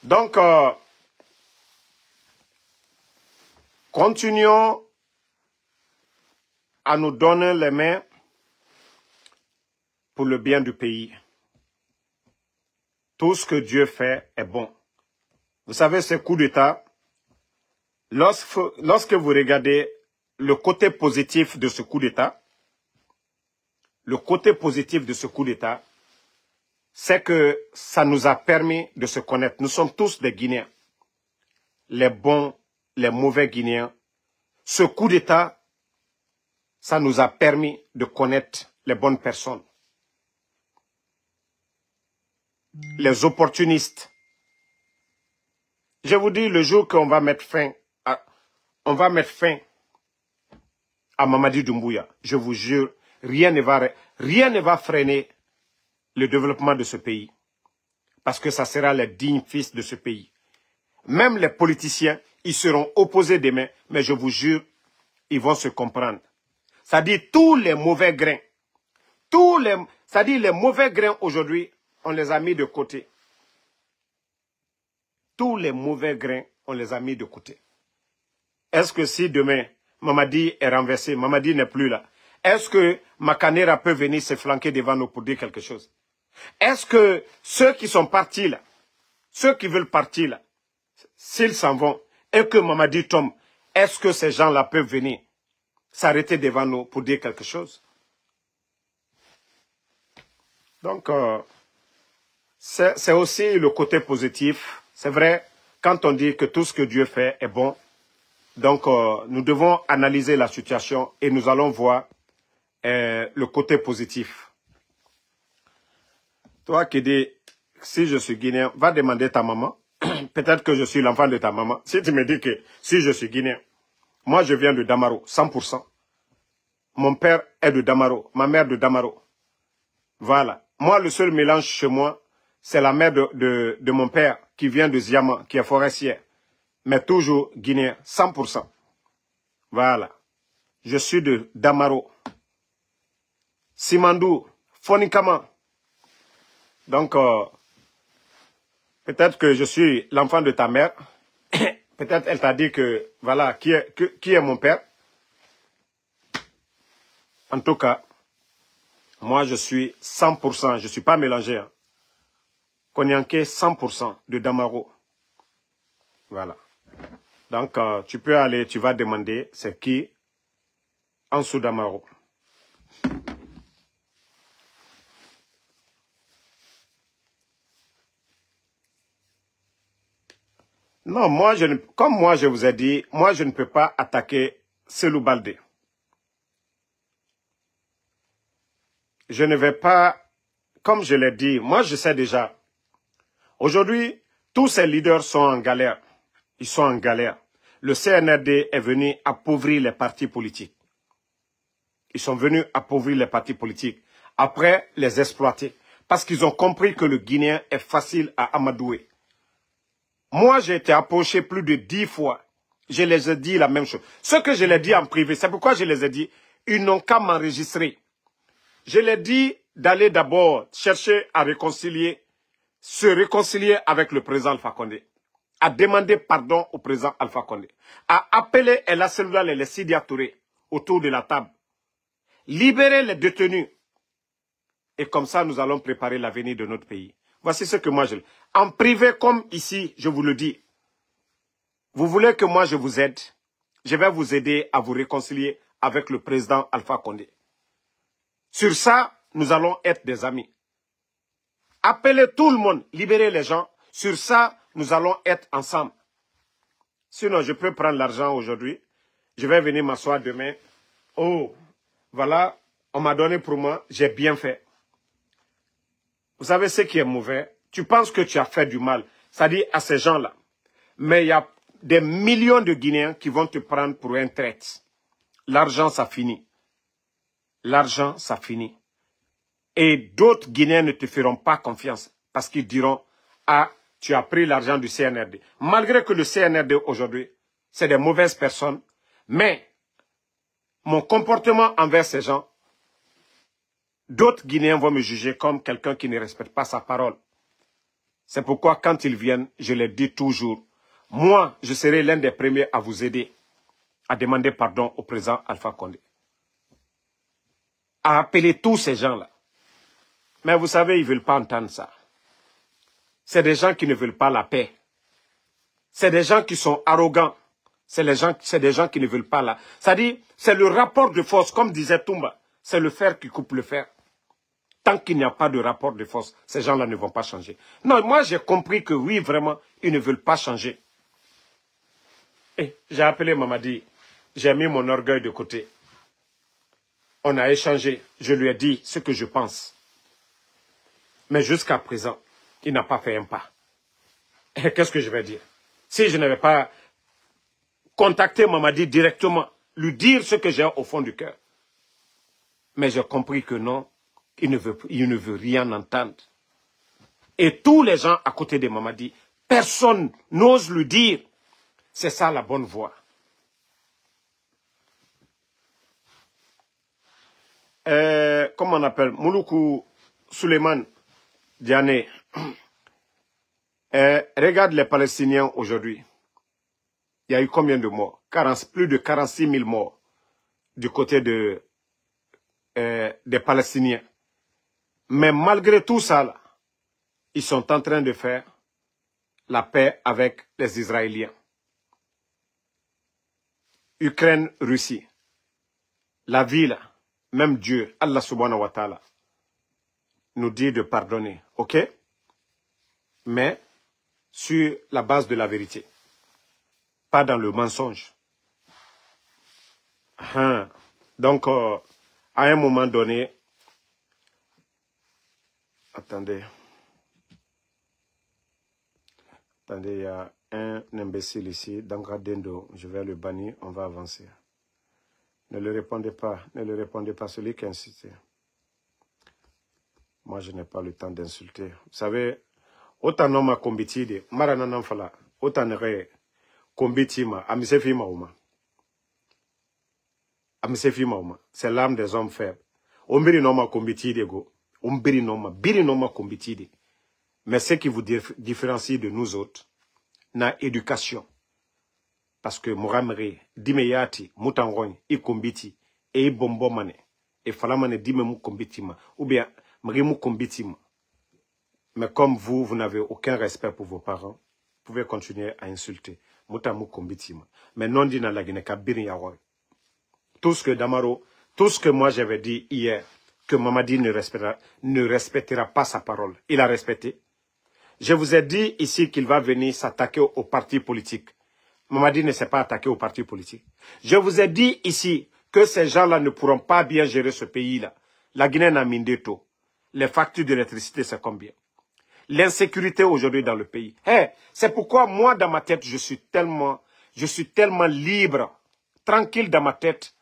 Donc, continuons à nous donner les mains pour le bien du pays. Tout ce que Dieu fait est bon. Vous savez, ces coups d'État, lorsque vous regardez le côté positif de ce coup d'État, c'est que ça nous a permis de se connaître. Nous sommes tous des Guinéens. Les bons, les mauvais Guinéens. Ce coup d'État, ça nous a permis de connaître les bonnes personnes. Les opportunistes. Je vous dis, le jour qu'on va mettre fin à Mamadi Doumbouya, je vous jure, rien ne va freiner le développement de ce pays. Parce que ça sera les dignes fils de ce pays. Même les politiciens, ils seront opposés demain, mais je vous jure, ils vont se comprendre. C'est-à-dire tous les mauvais grains, c'est-à-dire les mauvais grains aujourd'hui, on les a mis de côté. Tous les mauvais grains, on les a mis de côté. Est-ce que si demain, Mamadi est renversé, Mamadi n'est plus là, est-ce que Makanera peut venir se flanquer devant nous pour dire quelque chose? Est-ce que ceux qui sont partis là, ceux qui veulent partir là, s'ils s'en vont et que Mamadi tombe, est-ce que ces gens-là peuvent venir s'arrêter devant nous pour dire quelque chose? Donc, c'est aussi le côté positif. C'est vrai, quand on dit que tout ce que Dieu fait est bon, donc nous devons analyser la situation et nous allons voir le côté positif. Toi qui dis, si je suis guinéen, va demander ta maman. Peut-être que je suis l'enfant de ta maman. Si tu me dis que si je suis guinéen, moi je viens de Damaro, 100%. Mon père est de Damaro, ma mère de Damaro. Voilà. Moi, le seul mélange chez moi, c'est la mère de mon père qui vient de Ziama, qui est forestière. Mais toujours guinéen, 100%. Voilà. Je suis de Damaro. Simandou, Fonikama. Donc, peut-être que je suis l'enfant de ta mère. Peut-être elle t'a dit que, voilà, qui est mon père. En tout cas, moi je suis 100%, je ne suis pas mélangé. Hein. Konyanké, 100% de Damaro. Voilà. Donc, tu peux aller, tu vas demander c'est qui en dessous Damaro. Non, comme moi je vous ai dit, moi je ne peux pas attaquer Selou Baldé. Je ne vais pas, comme je l'ai dit, moi je sais déjà. Aujourd'hui, tous ces leaders sont en galère. Ils sont en galère. Le CNRD est venu appauvrir les partis politiques. Ils sont venus appauvrir les partis politiques. Après, les exploiter. Parce qu'ils ont compris que le Guinéen est facile à amadouer. Moi, j'ai été approché plus de 10 fois. Je les ai dit la même chose. Ce que je les ai dit en privé, c'est pourquoi je les ai dit, ils n'ont qu'à m'enregistrer. Je les ai dit d'aller d'abord chercher à se réconcilier avec le président Alpha Condé, à demander pardon au président Alpha Condé, à appeler El Asseloula et les Sidia Touré autour de la table, libérer les détenus. Et comme ça, nous allons préparer l'avenir de notre pays. Voici ce que moi je... En privé comme ici, je vous le dis. Vous voulez que moi je vous aide? Je vais vous aider à vous réconcilier avec le président Alpha Condé. Sur ça, nous allons être des amis. Appelez tout le monde, libérez les gens. Sur ça, nous allons être ensemble. Sinon, je peux prendre l'argent aujourd'hui. Je vais venir m'asseoir demain. Oh, voilà, on m'a donné pour moi, j'ai bien fait. Vous savez ce qui est mauvais? Tu penses que tu as fait du mal, c'est-à-dire à ces gens-là. Mais il y a des millions de Guinéens qui vont te prendre pour un traître. L'argent, ça finit. L'argent, ça finit. Et d'autres Guinéens ne te feront pas confiance parce qu'ils diront « Ah, tu as pris l'argent du CNRD ». Malgré que le CNRD aujourd'hui, c'est des mauvaises personnes, mais mon comportement envers ces gens, d'autres Guinéens vont me juger comme quelqu'un qui ne respecte pas sa parole. C'est pourquoi quand ils viennent, je les dis toujours, moi, je serai l'un des premiers à vous aider, à demander pardon au président Alpha Condé. À appeler tous ces gens-là. Mais vous savez, ils ne veulent pas entendre ça. C'est des gens qui ne veulent pas la paix. C'est des gens qui sont arrogants. C'est des gens qui ne veulent pas la... C'est-à-dire, c'est le rapport de force, comme disait Toumba. C'est le fer qui coupe le fer. Tant qu'il n'y a pas de rapport de force, ces gens-là ne vont pas changer. Non, moi j'ai compris que oui, vraiment, ils ne veulent pas changer. Et j'ai appelé Mamadi. J'ai mis mon orgueil de côté. On a échangé. Je lui ai dit ce que je pense. Mais jusqu'à présent, il n'a pas fait un pas. Et qu'est-ce que je vais dire? Si je n'avais pas contacté Mamadi directement, lui dire ce que j'ai au fond du cœur. Mais j'ai compris que non, il ne veut rien entendre. Et tous les gens à côté de Mamadi, personne n'ose lui dire. C'est ça la bonne voie. Comment on appelle? Mouloukou Suleiman Diané. Regarde les Palestiniens aujourd'hui. Il y a eu combien de morts? Plus de 46 000 morts du côté des Palestiniens. Mais malgré tout ça, là, ils sont en train de faire la paix avec les Israéliens. Ukraine, Russie. La ville, même Dieu, Allah subhanahu wa ta'ala, nous dit de pardonner, ok? Mais sur la base de la vérité, pas dans le mensonge. Donc, à un moment donné, attendez, il y a un imbécile ici, Dendo, je vais le bannir, on va avancer. Ne le répondez pas, celui qui a insisté. Moi, je n'ai pas le temps d'insulter. Vous savez, autant non ma combitide, maranana fala, autant ne combitima, amisefi mauma. Amisefi mauma, c'est l'âme des hommes faibles. Ombiri non ma combitide go, ombiri non ma, biri non ma combitide. Mais ce qui vous différencie de nous autres, na éducation. Parce que Moramere, Dimeyati, Moutanrogne, i kombiti, et i bombomane, et falamane dime mou kombitima, ou bien mou kombitima. Mais comme vous n'avez aucun respect pour vos parents, vous pouvez continuer à insulter. Moutamou kombitima. Mais non dit na la Guinée kabiri yaroy. Tout ce que Damaro, tout ce que moi j'avais dit hier, que Mamadi ne respectera pas sa parole. Il a respecté. Je vous ai dit ici qu'il va venir s'attaquer aux partis politiques. Mamadi ne s'est pas attaqué aux partis politiques. Je vous ai dit ici que ces gens-là ne pourront pas bien gérer ce pays-là. La Guinée n'a mindeto. Les factures d'électricité, c'est combien? L'insécurité aujourd'hui dans le pays. C'est pourquoi moi, dans ma tête, je suis tellement libre, tranquille dans ma tête.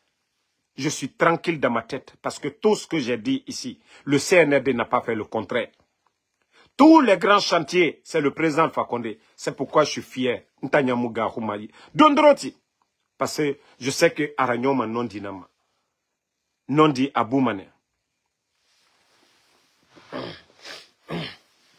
Je suis tranquille dans ma tête parce que tout ce que j'ai dit ici, le CNRD n'a pas fait le contraire. Tous les grands chantiers, c'est le président Alpha Condé. C'est pourquoi je suis fier. Parce que je sais que Aranyoma non dit Nama. Non dit Aboumane.